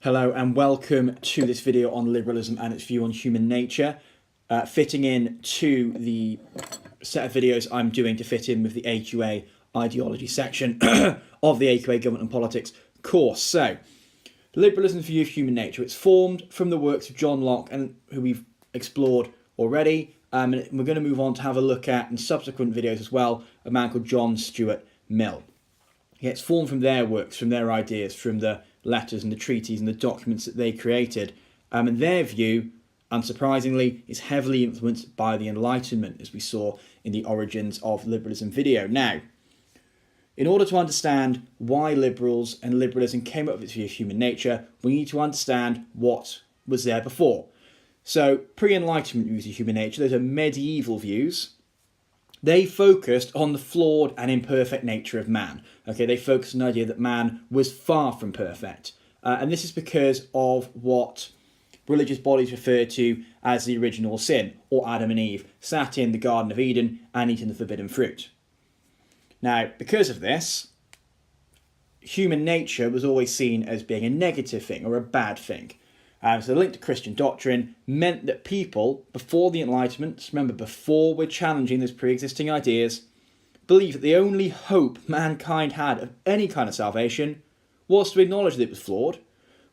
Hello and welcome to this video on liberalism and its view on human nature, fitting in to the set of videos I'm doing to fit in with the AQA ideology section of the AQA Government and Politics course. So, liberalism's view of human nature, it's formed from the works of John Locke, and who we've explored already, and we're going to move on to have a look at, in subsequent videos as well, a man called John Stuart Mill. It's formed from their works, from their ideas, from the letters and the treaties and the documents that they created. And their view, unsurprisingly, is heavily influenced by the Enlightenment, as we saw in the Origins of Liberalism video. Now, in order to understand why liberals and liberalism came up with its view of human nature, we need to understand what was there before. So, pre-Enlightenment views of human nature, those are medieval views. They focused on the flawed and imperfect nature of man. Okay, they focused on the idea that man was far from perfect. And this is because of what religious bodies refer to as the original sin, or Adam and Eve sat in the Garden of Eden and eaten the forbidden fruit. Now, because of this, human nature was always seen as being a negative thing or a bad thing. So the link to Christian doctrine meant that people, before the Enlightenment, remember before we're challenging those pre-existing ideas, believed that the only hope mankind had of any kind of salvation was to acknowledge that it was flawed,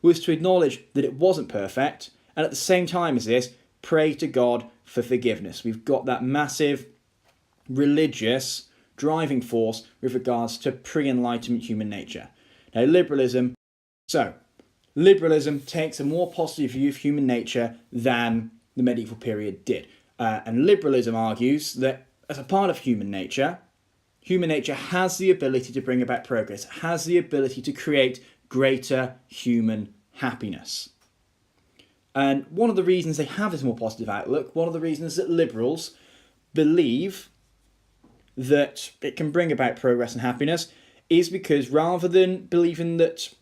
was to acknowledge that it wasn't perfect, and at the same time as this, pray to God for forgiveness. We've got that massive religious driving force with regards to pre-Enlightenment human nature. Now, liberalism takes a more positive view of human nature than the medieval period did. And liberalism argues that as a part of human nature has the ability to bring about progress, has the ability to create greater human happiness. And one of the reasons they have this more positive outlook, one of the reasons that liberals believe that it can bring about progress and happiness, is because rather than believing that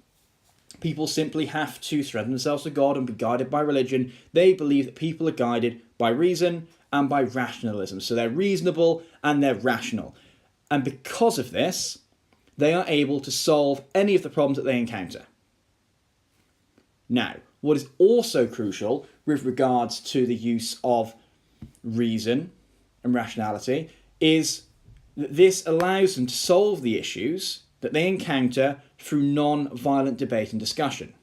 people simply have to surrender themselves to God and be guided by religion, they believe that people are guided by reason and by rationalism. So they're reasonable and they're rational. And because of this, they are able to solve any of the problems that they encounter. Now, what is also crucial with regards to the use of reason and rationality is that this allows them to solve the issues that they encounter through non-violent debate and discussion.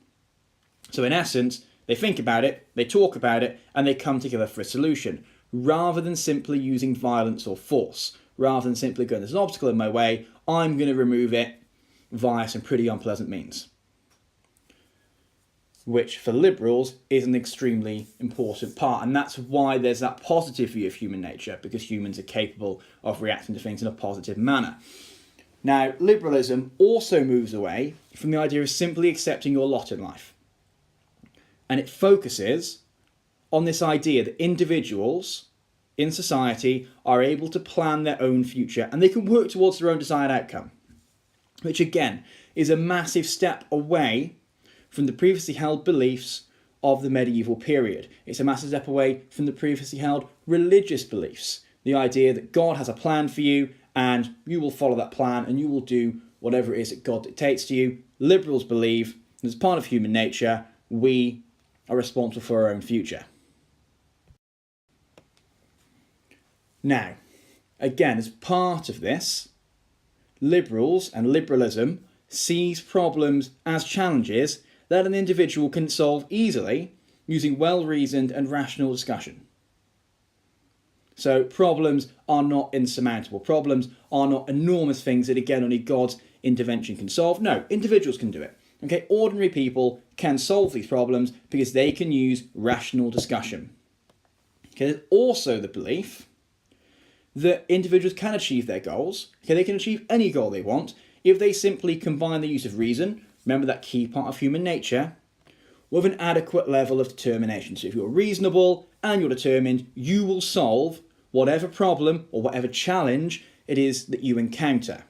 So in essence, they think about it, they talk about it, and they come together for a solution, rather than simply using violence or force, rather than simply going, there's an obstacle in my way, I'm going to remove it via some pretty unpleasant means. Which for liberals is an extremely important part, and that's why there's that positive view of human nature, because humans are capable of reacting to things in a positive manner. Now, liberalism also moves away from the idea of simply accepting your lot in life. And it focuses on this idea that individuals in society are able to plan their own future and they can work towards their own desired outcome. Which again is a massive step away from the previously held beliefs of the medieval period. It's a massive step away from the previously held religious beliefs. The idea that God has a plan for you and you will follow that plan and you will do whatever it is that God dictates to you. Liberals believe that as part of human nature, we are responsible for our own future. Now, again, as part of this, liberals and liberalism sees problems as challenges that an individual can solve easily using well-reasoned and rational discussion. So problems are not insurmountable. Problems are not enormous things that, again, only God's intervention can solve. No, individuals can do it. Okay, ordinary people can solve these problems because they can use rational discussion. Okay, there's also the belief that individuals can achieve their goals. Okay, they can achieve any goal they want if they simply combine the use of reason, remember that key part of human nature, with an adequate level of determination. So if you're reasonable and you're determined, you will solve whatever problem or whatever challenge it is that you encounter.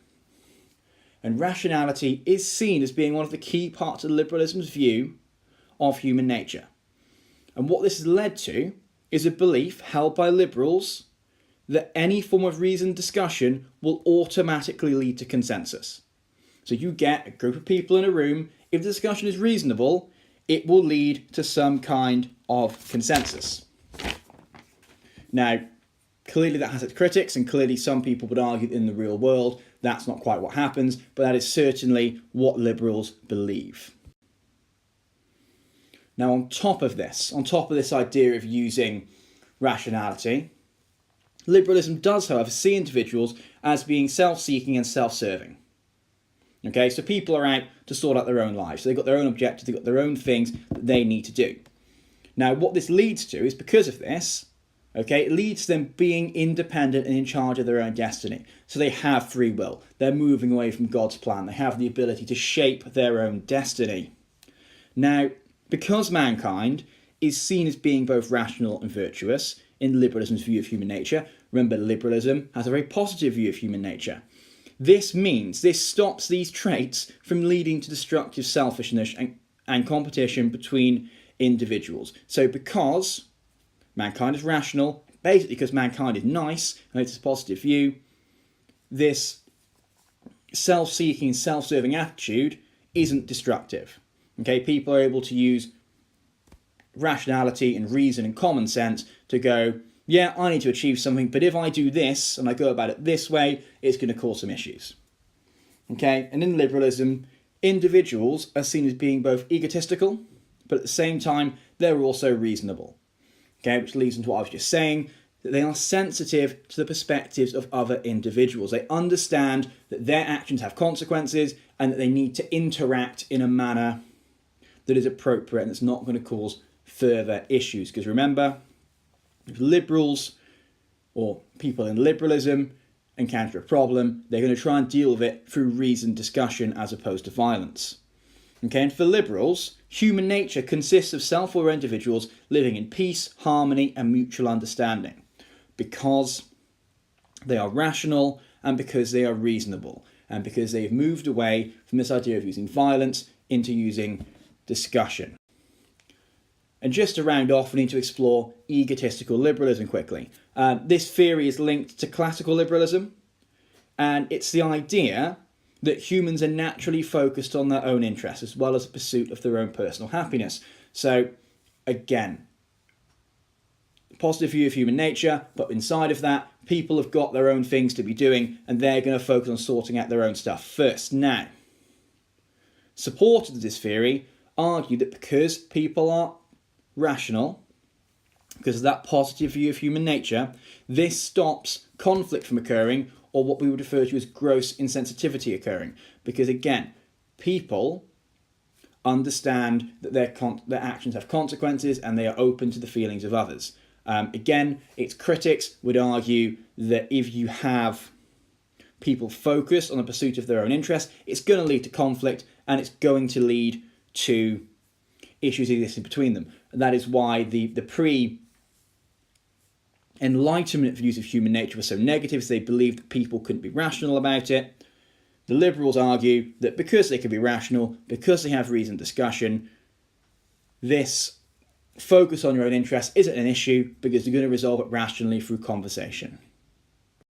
And rationality is seen as being one of the key parts of liberalism's view of human nature. And what this has led to is a belief held by liberals that any form of reasoned discussion will automatically lead to consensus. So you get a group of people in a room, if the discussion is reasonable, it will lead to some kind of consensus. Now, clearly that has its critics, and clearly some people would argue that in the real world that's not quite what happens, but that is certainly what liberals believe. Now, on top of this idea of using rationality, liberalism does, however, see individuals as being self-seeking and self-serving. Okay, so people are out to sort out their own lives. So they've got their own objectives, they've got their own things that they need to do. Now, what this leads to is, because of this, okay, it leads to them being independent and in charge of their own destiny. So they have free will. They're moving away from God's plan. They have the ability to shape their own destiny. Now, because mankind is seen as being both rational and virtuous in liberalism's view of human nature, remember, liberalism has a very positive view of human nature. This means this stops these traits from leading to destructive selfishness and competition between individuals. So because mankind is rational, basically because mankind is nice and it's a positive view, this self-seeking, self-serving attitude isn't destructive. Okay, people are able to use rationality and reason and common sense to go, yeah, I need to achieve something, but if I do this and I go about it this way, it's going to cause some issues. Okay, and in liberalism, individuals are seen as being both egotistical, but at the same time, they're also reasonable. Okay, which leads into what I was just saying, that they are sensitive to the perspectives of other individuals. They understand that their actions have consequences and that they need to interact in a manner that is appropriate and that's not going to cause further issues. Because remember, if liberals or people in liberalism encounter a problem, they're going to try and deal with it through reasoned discussion as opposed to violence. Okay, and for liberals, human nature consists of self-aware individuals living in peace, harmony, and mutual understanding because they are rational and because they are reasonable and because they've moved away from this idea of using violence into using discussion. And just to round off, we need to explore egotistical liberalism quickly. This theory is linked to classical liberalism, and it's the idea that humans are naturally focused on their own interests as well as the pursuit of their own personal happiness. So, again, positive view of human nature, but inside of that, people have got their own things to be doing, and they're going to focus on sorting out their own stuff first. Now, supporters of this theory argue that because people are rational, because of that positive view of human nature, this stops conflict from occurring, or what we would refer to as gross insensitivity occurring. Because again, people understand that their actions have consequences and they are open to the feelings of others. Again, its critics would argue that if you have people focused on the pursuit of their own interests, it's going to lead to conflict and it's going to lead to issues existing between them. And that is why the pre-Enlightenment views of human nature were so negative, so they believed that people couldn't be rational about it. The liberals argue that because they can be rational, because they have reasoned discussion, this focus on your own interests isn't an issue because you're going to resolve it rationally through conversation.